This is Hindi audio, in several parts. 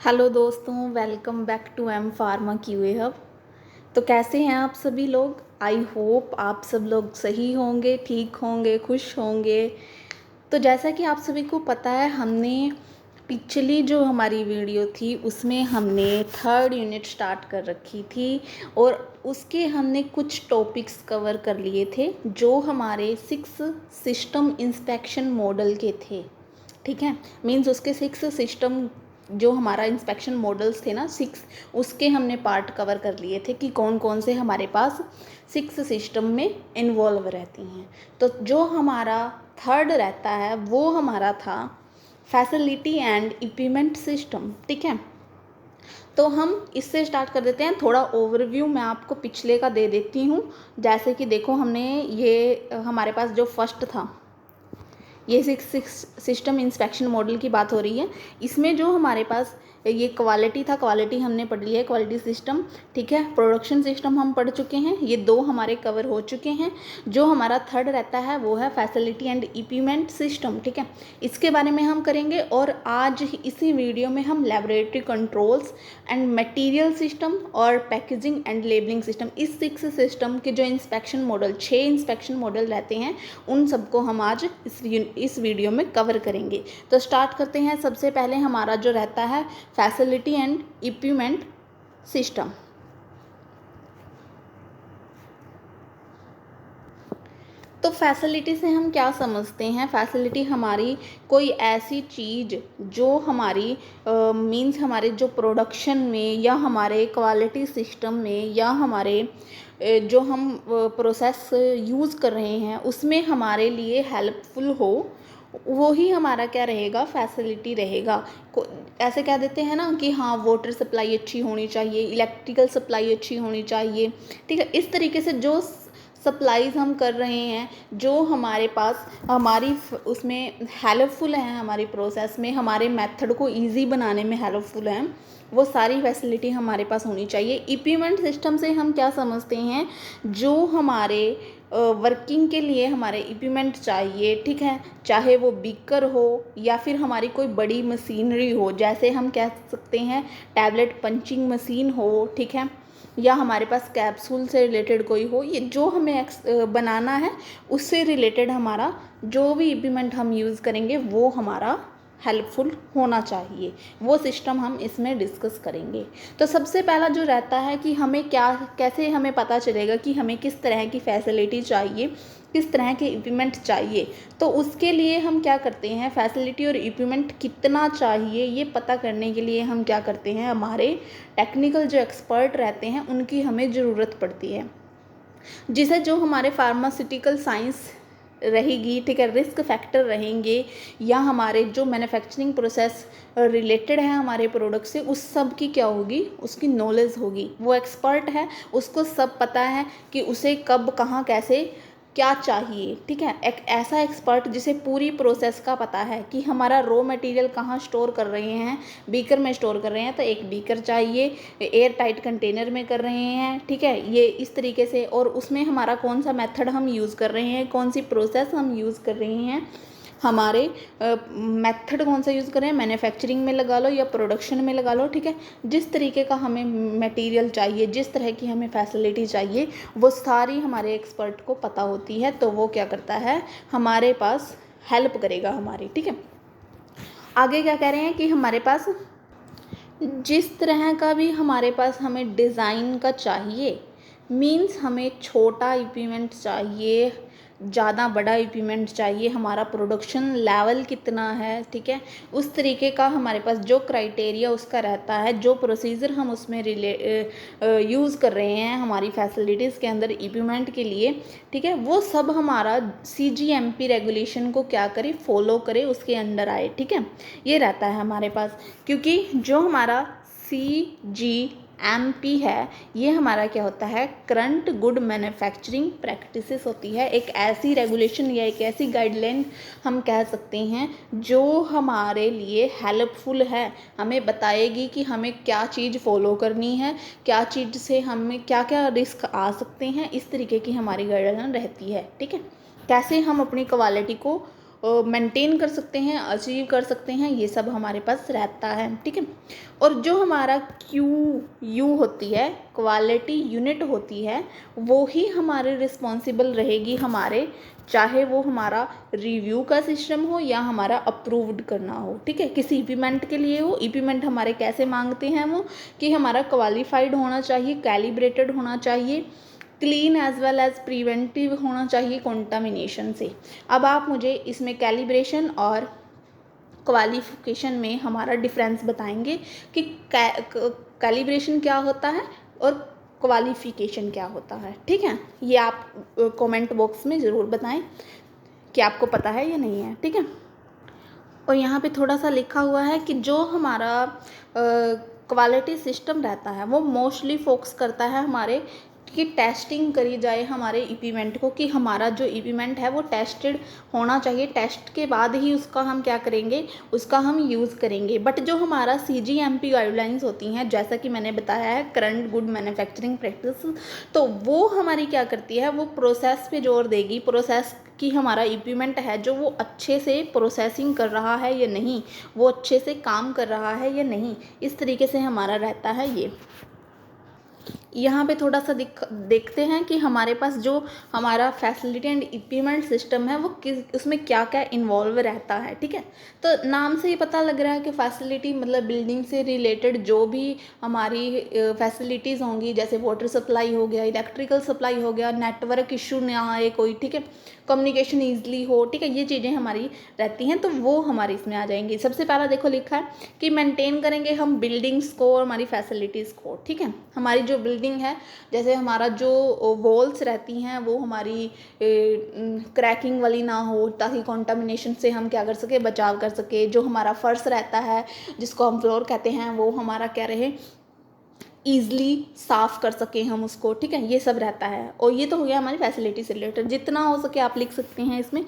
हेलो दोस्तों, welcome back to M pharma QA hub. तो कैसे हैं आप सभी लोग? आई होप आप सब लोग सही होंगे, ठीक होंगे, खुश होंगे। तो जैसा कि आप सभी को पता है, हमने पिछली जो हमारी वीडियो थी उसमें हमने थर्ड यूनिट स्टार्ट कर रखी थी और उसके हमने कुछ टॉपिक्स कवर कर लिए थे जो हमारे 6 सिस्टम इंस्पेक्शन मॉडल के थे। ठीक है, मीन्स उसके 6 सिस्टम जो हमारा इंस्पेक्शन मॉडल्स थे ना 6, उसके हमने पार्ट कवर कर लिए थे कि कौन कौन से हमारे पास 6 सिस्टम में इन्वॉल्व रहती हैं। तो जो हमारा थर्ड रहता है वो हमारा था फैसिलिटी एंड इक्विपमेंट सिस्टम। ठीक है, तो हम इससे स्टार्ट कर देते हैं। थोड़ा ओवरव्यू मैं आपको पिछले का दे देती हूँ। जैसे कि देखो, हमने ये हमारे पास जो फर्स्ट था, ये 6 सिस्टम इंस्पेक्शन मॉडल की बात हो रही है। इसमें जो हमारे पास ये क्वालिटी था, क्वालिटी हमने पढ़ लिया है, क्वालिटी सिस्टम। ठीक है, प्रोडक्शन सिस्टम हम पढ़ चुके हैं, ये 2 हमारे कवर हो चुके हैं। जो हमारा थर्ड रहता है वो है फैसिलिटी एंड इक्विपमेंट सिस्टम। ठीक है, इसके बारे में हम करेंगे। और आज इसी वीडियो में हम laboratory controls and material system और पैकेजिंग एंड लेबलिंग सिस्टम, इस 6 सिस्टम के जो इंस्पेक्शन मॉडल, 6 इंस्पेक्शन मॉडल रहते हैं, उन सबको हम आज इस वीडियो में कवर करेंगे। तो स्टार्ट करते हैं। सबसे पहले हमारा जो रहता है फैसिलिटी एंड इक्विपमेंट सिस्टम। तो फैसिलिटी से हम क्या समझते हैं? फैसिलिटी हमारी कोई ऐसी चीज़ जो हमारी मीन्स हमारे जो प्रोडक्शन में या हमारे क्वालिटी सिस्टम में या हमारे जो हम प्रोसेस यूज़ कर रहे हैं उसमें हमारे लिए हेल्पफुल हो, वो ही हमारा क्या रहेगा? फैसिलिटी रहेगा। ऐसे कह देते हैं ना कि हाँ, वाटर सप्लाई अच्छी होनी चाहिए, इलेक्ट्रिकल सप्लाई अच्छी होनी चाहिए। ठीक है, इस तरीके से जो सप्लाईज हम कर रहे हैं, जो हमारे पास हमारी उसमें हेल्पफुल हैं, हमारी प्रोसेस में हमारे मेथड को इजी बनाने में हेल्पफुल हैं, वो सारी फैसिलिटी हमारे पास होनी चाहिए। इक्विपमेंट सिस्टम से हम क्या समझते हैं? जो हमारे वर्किंग के लिए हमारे इक्विपमेंट चाहिए। ठीक है, चाहे वो बीकर हो या फिर हमारी कोई बड़ी मशीनरी हो, जैसे हम कह सकते हैं टैबलेट पंचिंग मशीन हो। ठीक है, या हमारे पास कैप्सूल से रिलेटेड कोई हो, ये जो हमें बनाना है उससे रिलेटेड हमारा जो भी इक्विपमेंट हम यूज़ करेंगे वो हमारा हेल्पफुल होना चाहिए। वो सिस्टम हम इसमें डिस्कस करेंगे। तो सबसे पहला जो रहता है कि हमें क्या, कैसे हमें पता चलेगा कि हमें किस तरह की फैसिलिटी चाहिए, किस तरह के इक्विपमेंट चाहिए। तो उसके लिए हम क्या करते हैं, फैसिलिटी और इक्विपमेंट कितना चाहिए ये पता करने के लिए हम क्या करते हैं, हमारे टेक्निकल जो एक्सपर्ट रहते हैं उनकी हमें ज़रूरत पड़ती है, जिसे जो हमारे फार्मास्यूटिकल साइंस रहेगी। ठीक है, रिस्क फैक्टर रहेंगे या हमारे जो मैन्युफैक्चरिंग प्रोसेस रिलेटेड है हमारे प्रोडक्ट से, उस सब की क्या होगी, उसकी नॉलेज होगी। वो एक्सपर्ट है, उसको सब पता है कि उसे कब, कहाँ, कैसे, क्या चाहिए। ठीक है, एक ऐसा एक्सपर्ट जिसे पूरी प्रोसेस का पता है कि हमारा रॉ मटेरियल कहाँ स्टोर कर रहे हैं, बीकर में स्टोर कर रहे हैं तो एक बीकर चाहिए, एयर टाइट कंटेनर में कर रहे हैं। ठीक है, ये इस तरीके से, और उसमें हमारा कौन सा मेथड हम यूज़ कर रहे हैं, कौन सी प्रोसेस हम यूज़ कर रहे हैं, हमारे मेथड कौन सा यूज़ करें, मैन्युफैक्चरिंग में लगा लो या प्रोडक्शन में लगा लो। ठीक है, जिस तरीके का हमें मटेरियल चाहिए, जिस तरह की हमें फैसिलिटी चाहिए, वो सारी हमारे एक्सपर्ट को पता होती है। तो वो क्या करता है, हमारे पास हेल्प करेगा हमारी। ठीक है, आगे क्या कह रहे हैं कि हमारे पास जिस तरह का भी हमारे पास हमें डिज़ाइन का चाहिए, मीन्स हमें छोटा इक्विपमेंट चाहिए, ज़्यादा बड़ा इक्विपमेंट चाहिए, हमारा प्रोडक्शन लेवल कितना है। ठीक है, उस तरीके का हमारे पास जो क्राइटेरिया उसका रहता है, जो प्रोसीजर हम उसमें यूज़ कर रहे हैं हमारी फैसिलिटीज़ के अंदर इक्विपमेंट के लिए। ठीक है, वो सब हमारा CGMP रेगुलेशन को क्या करे, फॉलो करे, उसके अंडर आए। ठीक है, ये रहता है हमारे पास, क्योंकि जो हमारा CGMP है ये हमारा क्या होता है, करंट गुड मैन्युफैक्चरिंग प्रैक्टिसेस होती है। एक ऐसी रेगुलेशन या एक ऐसी गाइडलाइन हम कह सकते हैं जो हमारे लिए हेल्पफुल है, हमें बताएगी कि हमें क्या चीज़ फॉलो करनी है, क्या चीज़ से हमें क्या क्या रिस्क आ सकते हैं। इस तरीके की हमारी गाइडलाइन रहती है। ठीक है, कैसे हम अपनी क्वालिटी को मेंटेन कर सकते हैं, अचीव कर सकते हैं, ये सब हमारे पास रहता है, ठीक है। और जो हमारा क्यू होती है, क्वालिटी यूनिट होती है, वो ही हमारे रिस्पॉन्सिबल रहेगी हमारे, चाहे वो हमारा रिव्यू का सिस्टम हो या हमारा अप्रूव्ड करना हो, ठीक है। किसी ईपीमेंट के लिए हो, ईपीमेंट हमारे कैसे मांगते हैं वो कि हमारा क्वालिफाइड होना चाहिए, कैलिब्रेटेड होना चाहिए, clean as well as preventive होना चाहिए कंटामिनेशन से। अब आप मुझे इसमें कैलिब्रेशन और क्वालिफिकेशन में हमारा डिफरेंस बताएंगे कि कैलिब्रेशन क्या होता है और क्वालिफिकेशन क्या होता है, ठीक है। ये आप कमेंट बॉक्स में ज़रूर बताएं कि आपको पता है या नहीं है, ठीक है। और यहाँ पे थोड़ा सा लिखा हुआ है कि जो हमारा क्वालिटी सिस्टम रहता है वो मोस्टली फोकस करता है हमारे कि टेस्टिंग करी जाए हमारे इक्विपमेंट को, कि हमारा जो इक्विपमेंट है वो टेस्टेड होना चाहिए, टेस्ट के बाद ही उसका हम क्या करेंगे, उसका हम यूज़ करेंगे। बट जो हमारा CGMP गाइडलाइंस होती हैं, जैसा कि मैंने बताया है, करंट गुड मैन्युफैक्चरिंग प्रैक्टिस, तो वो हमारी क्या करती है, वो प्रोसेस पे जोर देगी, प्रोसेस कि हमारा इक्विपमेंट है जो वो अच्छे से प्रोसेसिंग कर रहा है या नहीं, वो अच्छे से काम कर रहा है या नहीं, इस तरीके से हमारा रहता है ये। यहाँ पे थोड़ा सा देखते हैं कि हमारे पास जो हमारा फैसिलिटी एंड इक्विपमेंट सिस्टम है वो उसमें क्या क्या इन्वॉल्व रहता है, ठीक है। तो नाम से ही पता लग रहा है कि फैसिलिटी मतलब बिल्डिंग से रिलेटेड जो भी हमारी फैसिलिटीज़ होंगी, जैसे वाटर सप्लाई हो गया, इलेक्ट्रिकल सप्लाई हो गया, नेटवर्क इशू ना आए कोई, ठीक है, कम्युनिकेशन ईजिली हो, ठीक है, ये चीज़ें हमारी रहती हैं, तो वो हमारी इसमें आ जाएंगी। सबसे पहला देखो लिखा है कि मेंटेन करेंगे हम बिल्डिंग्स को और हमारी फैसिलिटीज़ को, ठीक है। हमारी जो बिल्डिंग है, जैसे हमारा जो वॉल्स रहती हैं वो हमारी क्रैकिंग वाली ना हो, ताकि कॉन्टामिनेशन से हम क्या कर सके, बचाव कर सके। जो हमारा फर्श रहता है जिसको हम फ्लोर कहते हैं, वो हमारा क्या रहे, ईज़िली साफ़ कर सकें हम उसको, ठीक है, ये सब रहता है। और ये तो हो गया हमारी फैसिलिटी से रिलेटेड, जितना हो सके आप लिख सकते हैं इसमें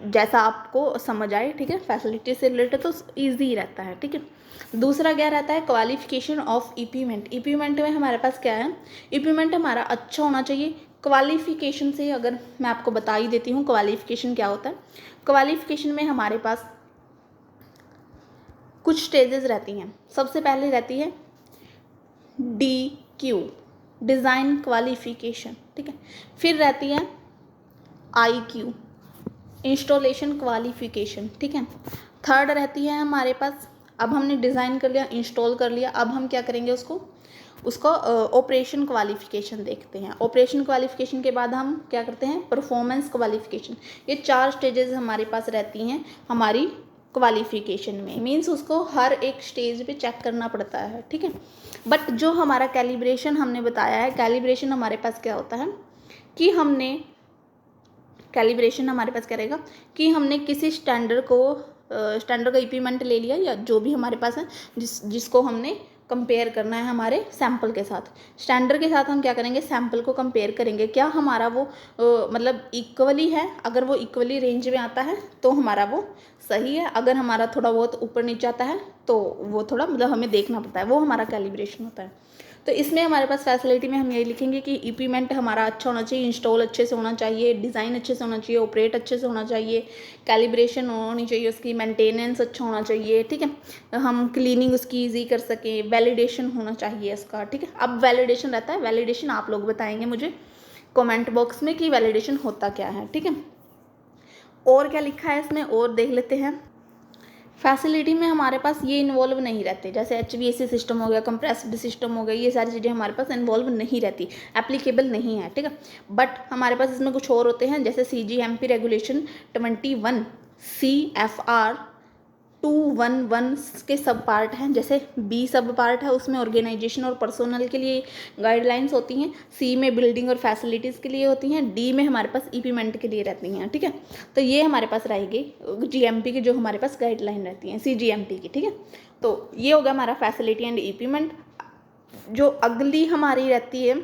जैसा आपको समझ आए, ठीक है। फैसिलिटी से रिलेटेड तो ईजी रहता है, ठीक है। दूसरा क्या रहता है, क्वालिफिकेशन ऑफ इक्विपमेंट। इक्विपमेंट में हमारे पास क्या है, इक्विपमेंट हमारा अच्छा होना चाहिए। क्वालिफिकेशन से अगर मैं आपको बता ही देती हूँ क्वालिफिकेशन क्या होता है। क्वालिफिकेशन में हमारे पास कुछ स्टेजेस रहती हैं। सबसे पहले रहती है DQ, डिज़ाइन क्वालिफिकेशन, ठीक है। फिर रहती है IQ, इंस्टॉलेशन क्वालिफिकेशन, ठीक है। थर्ड रहती है हमारे पास, अब हमने डिज़ाइन कर लिया, इंस्टॉल कर लिया, अब हम क्या करेंगे उसको ऑपरेशन क्वालिफिकेशन देखते हैं। ऑपरेशन क्वालिफिकेशन के बाद हम क्या करते हैं, परफॉर्मेंस क्वालिफिकेशन। ये 4 स्टेजेस हमारे पास रहती हैं हमारी क्वालिफिकेशन में। मीन्स उसको हर एक स्टेज पे चेक करना पड़ता है, ठीक है। बट जो हमारा कैलिब्रेशन हमने बताया है, कैलिब्रेशन हमारे पास क्या होता है कि कैलिब्रेशन हमारे पास क्या रहेगा कि हमने किसी स्टैंडर्ड का इक्विपमेंट ले लिया, या जो भी हमारे पास है जिसको हमने कंपेयर करना है हमारे सैंपल के साथ। स्टैंडर्ड के साथ हम क्या करेंगे, सैंपल को कंपेयर करेंगे, क्या हमारा वो मतलब इक्वली है। अगर वो इक्वली रेंज में आता है तो हमारा वो सही है, अगर हमारा थोड़ा बहुत ऊपर नीचे आता है तो वो थोड़ा मतलब हमें देखना पड़ता है, वो हमारा कैलिब्रेशन होता है। तो इसमें हमारे पास फैसिलिटी में हम यही लिखेंगे कि इक्विपमेंट हमारा अच्छा होना चाहिए, इंस्टॉल अच्छे से होना चाहिए, डिज़ाइन अच्छे से होना चाहिए, ऑपरेट अच्छे से होना चाहिए, कैलिब्रेशन होनी चाहिए, उसकी मेंटेनेंस अच्छा होना चाहिए, ठीक है। हम क्लीनिंग उसकी ईजी कर सकें, वैलिडेशन होना चाहिए इसका, ठीक है। अब वैलिडेशन रहता है, वैलिडेशन आप लोग बताएंगे मुझे कमेंट बॉक्स में कि वैलिडेशन होता क्या है, ठीक है। और क्या लिखा है इसमें और देख लेते हैं। फैसिलिटी में हमारे पास ये इन्वॉल्व नहीं रहते, जैसे HVAC सिस्टम हो गया, कंप्रेस्ड सिस्टम हो गया, ये सारी चीज़ें हमारे पास इन्वॉल्व नहीं रहती, एप्लीकेबल नहीं है, ठीक है। बट हमारे पास इसमें कुछ और होते हैं, जैसे CGMP रेगुलेशन 21 CFR 211 के सब पार्ट हैं, जैसे B सब पार्ट है, उसमें ऑर्गेनाइजेशन और पर्सोनल के लिए गाइडलाइंस होती हैं, C में बिल्डिंग और फैसिलिटीज़ के लिए होती हैं, D में हमारे पास इक्विपमेंट के लिए रहती हैं, ठीक है। तो ये हमारे पास रहेगी GMP की जो हमारे पास गाइडलाइन रहती हैं CGMP की, ठीक है। तो ये होगा हमारा फैसिलिटी एंड इक्विपमेंट। जो अगली हमारी रहती है,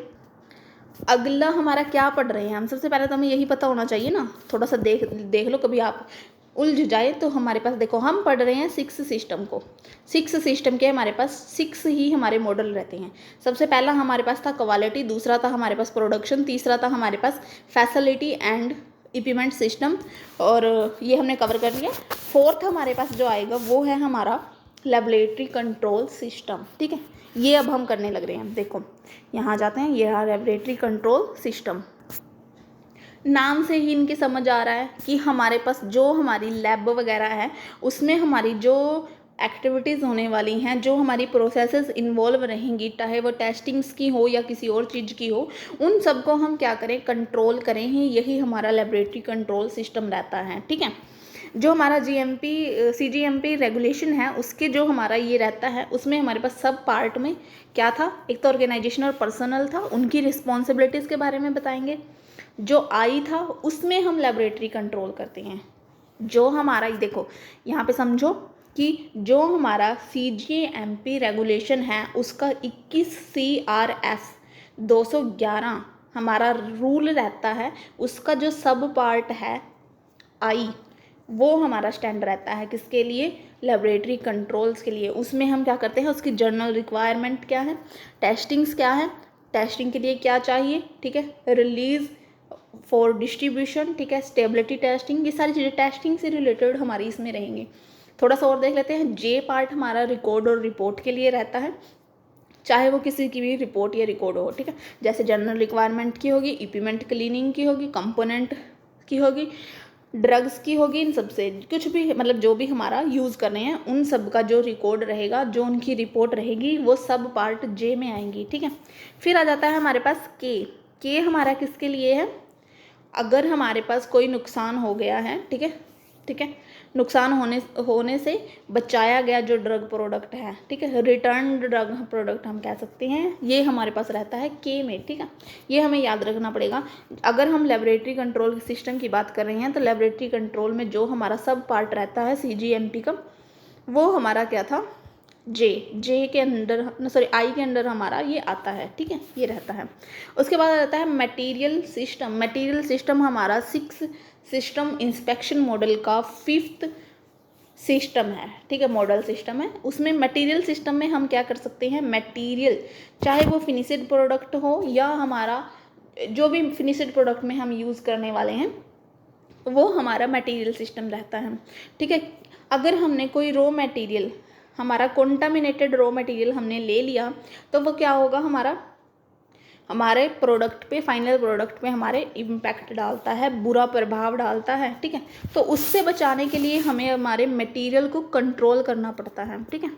अगला हमारा क्या पढ़ रहे हैं हम, सबसे पहले तो हमें यही पता होना चाहिए ना, थोड़ा सा देख लो, कभी आप उलझ जाए तो हमारे पास देखो हम पढ़ रहे हैं 6 सिस्टम को। 6 सिस्टम के हमारे पास 6 ही हमारे मॉडल रहते हैं। सबसे पहला हमारे पास था क्वालिटी, दूसरा था हमारे पास प्रोडक्शन, तीसरा था हमारे पास फैसिलिटी एंड इक्विपमेंट सिस्टम, और ये हमने कवर कर लिया। फोर्थ हमारे पास जो आएगा वो है हमारा लेबोरेटरी कंट्रोल सिस्टम, ठीक है। ये अब हम करने लग रहे हैं। देखो यहाँ जाते हैं, ये रहा लेबोरेटरी कंट्रोल सिस्टम। नाम से ही इनके समझ आ रहा है कि हमारे पास जो हमारी लैब वगैरह है उसमें हमारी जो एक्टिविटीज़ होने वाली हैं, जो हमारी प्रोसेसेस इन्वॉल्व रहेंगी, चाहे वो टेस्टिंग्स की हो या किसी और चीज़ की हो, उन सबको हम क्या करें, कंट्रोल करें ही, यही हमारा लेबोरेटरी कंट्रोल सिस्टम रहता है, ठीक है। जो हमारा जीएमपी सीजीएमपी रेगुलेशन है उसके जो हमारा ये रहता है उसमें हमारे पास सब पार्ट में क्या था, एक तो ऑर्गेनाइजेशन और पर्सनल था, उनकी रिस्पॉन्सिबिलिटीज़ के बारे में बताएंगे। जो आई था उसमें हम लेबोरेटरी कंट्रोल करते हैं। जो हमारा ये देखो यहाँ पे समझो कि जो हमारा सीजीएमपी रेगुलेशन है उसका 21 CRS 211 हमारा रूल रहता है, उसका जो सब पार्ट है आई, वो हमारा स्टैंड रहता है किसके लिए, लेबोरेटरी कंट्रोल्स के लिए। उसमें हम क्या करते हैं, उसकी जर्नल रिक्वायरमेंट क्या है, टेस्टिंग्स क्या है, टेस्टिंग के लिए क्या चाहिए, ठीक है, रिलीज फॉर डिस्ट्रीब्यूशन, ठीक है, स्टेबिलिटी टेस्टिंग, ये सारी चीज़ें टेस्टिंग से रिलेटेड हमारी इसमें रहेंगी। थोड़ा सा और देख लेते हैं। जे पार्ट हमारा रिकॉर्ड और रिपोर्ट के लिए रहता है, चाहे वो किसी की भी रिपोर्ट या रिकॉर्ड हो, ठीक है। जैसे जनरल रिक्वायरमेंट की होगी, इक्विपमेंट क्लीनिंग की होगी, कंपोनेंट की होगी, ड्रग्स की होगी, इन सब से कुछ भी मतलब जो भी हमारा यूज़ कर रहे हैं उन सब का जो रिकॉर्ड रहेगा, जो उनकी रिपोर्ट रहेगी, वो सब पार्ट जे में आएंगी, ठीक है। फिर आ जाता है हमारे पास के हमारा किसके लिए है, अगर हमारे पास कोई नुकसान हो गया है, ठीक है, ठीक है, नुकसान होने से बचाया गया जो ड्रग प्रोडक्ट है, ठीक है, रिटर्न ड्रग प्रोडक्ट हम कह सकते हैं, ये हमारे पास रहता है के में, ठीक है। ये हमें याद रखना पड़ेगा। अगर हम लेबोरेटरी कंट्रोल सिस्टम की बात कर रहे हैं तो लेबोरेटरी कंट्रोल में जो हमारा सब पार्ट रहता है सीजीएमपी का, वो हमारा क्या था, जे के अंदर, सॉरी आई के अंदर हमारा ये आता है, ठीक है, ये रहता है। उसके बाद रहता है मटेरियल सिस्टम। मटेरियल सिस्टम हमारा 6 सिस्टम इंस्पेक्शन मॉडल का 5th सिस्टम है, ठीक है, मॉडल सिस्टम है। उसमें मटेरियल सिस्टम में हम क्या कर सकते हैं, मटेरियल चाहे वो फिनिश्ड प्रोडक्ट हो या हमारा जो भी फिनिश्ड प्रोडक्ट में हम यूज़ करने वाले हैं वो हमारा मटेरियल सिस्टम रहता है, ठीक है। अगर हमने कोई रॉ मटेरियल, हमारा कॉन्टामिनेटेड रॉ मटेरियल हमने ले लिया तो वो क्या होगा, हमारे प्रोडक्ट पे, फाइनल प्रोडक्ट पे हमारे इम्पैक्ट डालता है, बुरा प्रभाव डालता है, ठीक है। तो उससे बचाने के लिए हमें हमारे मटेरियल को कंट्रोल करना पड़ता है, ठीक है।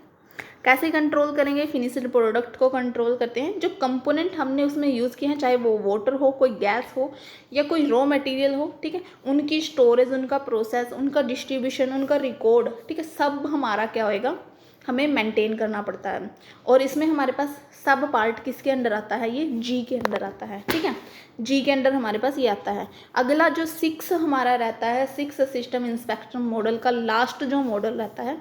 कैसे कंट्रोल करेंगे, फिनिश्ड प्रोडक्ट को कंट्रोल करते हैं। जो कंपोनेंट हमने उसमें यूज़ किए हैं, चाहे वो वाटर हो, कोई गैस हो या कोई रॉ मटेरियल हो, ठीक है, उनकी स्टोरेज, उनका प्रोसेस, उनका डिस्ट्रीब्यूशन, उनका रिकॉर्ड, ठीक है, सब हमारा क्या होएगा, हमें मेंटेन करना पड़ता है। और इसमें हमारे पास सब पार्ट किसके अंडर आता है, ये जी के अंदर आता है, ठीक है, जी के अंदर हमारे पास ये आता है। अगला जो 6 हमारा रहता है, 6 सिस्टम इंस्पेक्शन मॉडल का लास्ट जो मॉडल रहता है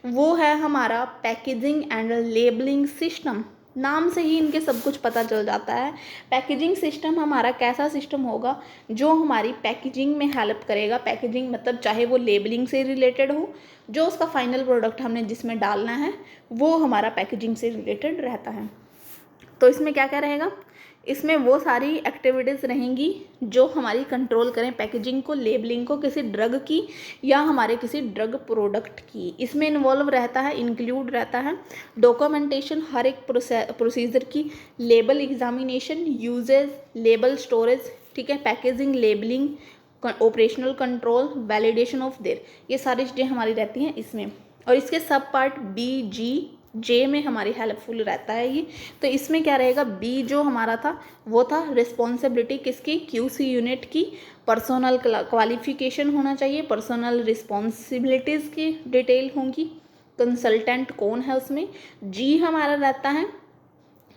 वो है हमारा पैकेजिंग एंड लेबलिंग सिस्टम। नाम से ही इनके सब कुछ पता चल जाता है। पैकेजिंग सिस्टम हमारा कैसा सिस्टम होगा, जो हमारी पैकेजिंग में हेल्प करेगा। पैकेजिंग मतलब चाहे वो लेबलिंग से रिलेटेड हो, जो उसका फाइनल प्रोडक्ट हमने जिसमें डालना है वो हमारा पैकेजिंग से रिलेटेड रहता है। तो इसमें क्या क्या रहेगा, इसमें वो सारी एक्टिविटीज़ रहेंगी जो हमारी कंट्रोल करें पैकेजिंग को, लेबलिंग को, किसी ड्रग की या हमारे किसी ड्रग प्रोडक्ट की। इसमें इन्वॉल्व रहता है, इंक्लूड रहता है डॉक्यूमेंटेशन, हर एक प्रोसीजर की, label examination, usages, label storage, ठीक है, packaging, labelling, operational control, validation of their, ये सारी चीज़ें हमारी रहती हैं इसमें। और इसके सब पार्ट बी, जी, जे में हमारी हेल्पफुल रहता है ये। तो इसमें क्या रहेगा, बी जो हमारा था वो था रिस्पॉन्सिबिलिटी किसकी, क्यूसी यूनिट की, पर्सनल क्वालिफिकेशन होना चाहिए, पर्सनल रिस्पॉन्सिबिलिटीज़ की डिटेल होंगी, कंसल्टेंट कौन है उसमें। जी हमारा रहता है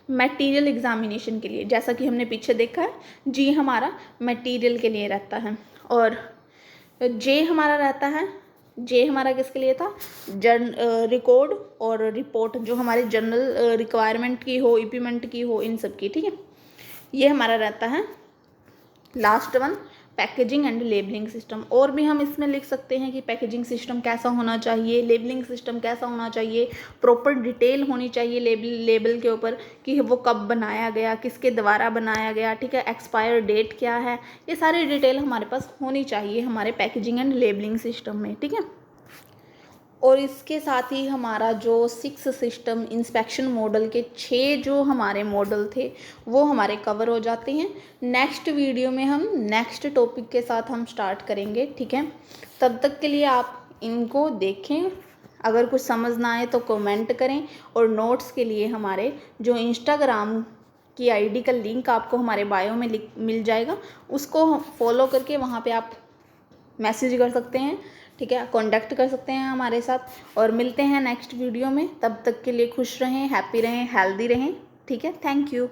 मटेरियल एग्जामिनेशन के लिए, जैसा कि हमने पीछे देखा है, जी हमारा मटेरियल के लिए रहता है। और जे हमारा रहता है, जे हमारा किसके लिए था, रिकॉर्ड और रिपोर्ट, जो हमारे जनरल रिक्वायरमेंट की हो, इक्विपमेंट की हो, इन सब की, ठीक है, ये हमारा रहता है। Last one packaging and labelling system. और भी हम इसमें लिख सकते हैं कि पैकेजिंग सिस्टम कैसा होना चाहिए, लेबलिंग सिस्टम कैसा होना चाहिए, प्रॉपर डिटेल होनी चाहिए लेबल के ऊपर कि वो कब बनाया गया, किसके द्वारा बनाया गया, ठीक है, एक्सपायर डेट क्या है, ये सारी डिटेल हमारे पास होनी चाहिए हमारे पैकेजिंग एंड लेबलिंग सिस्टम में, ठीक है। और इसके साथ ही हमारा जो 6 सिस्टम इंस्पेक्शन मॉडल के 6 जो हमारे मॉडल थे वो हमारे कवर हो जाते हैं। नेक्स्ट वीडियो में हम नेक्स्ट टॉपिक के साथ हम स्टार्ट करेंगे, ठीक है। तब तक के लिए आप इनको देखें, अगर कुछ समझ ना आए तो कमेंट करें, और नोट्स के लिए हमारे जो इंस्टाग्राम की आईडी का लिंक आपको हमारे बायो में मिल जाएगा, उसको फॉलो करके वहाँ पे आप मैसेज कर सकते हैं, ठीक है, कांटेक्ट कर सकते हैं हमारे साथ। और मिलते हैं नेक्स्ट वीडियो में, तब तक के लिए खुश रहें, हैप्पी रहें, हेल्दी रहें, ठीक है। Thank you.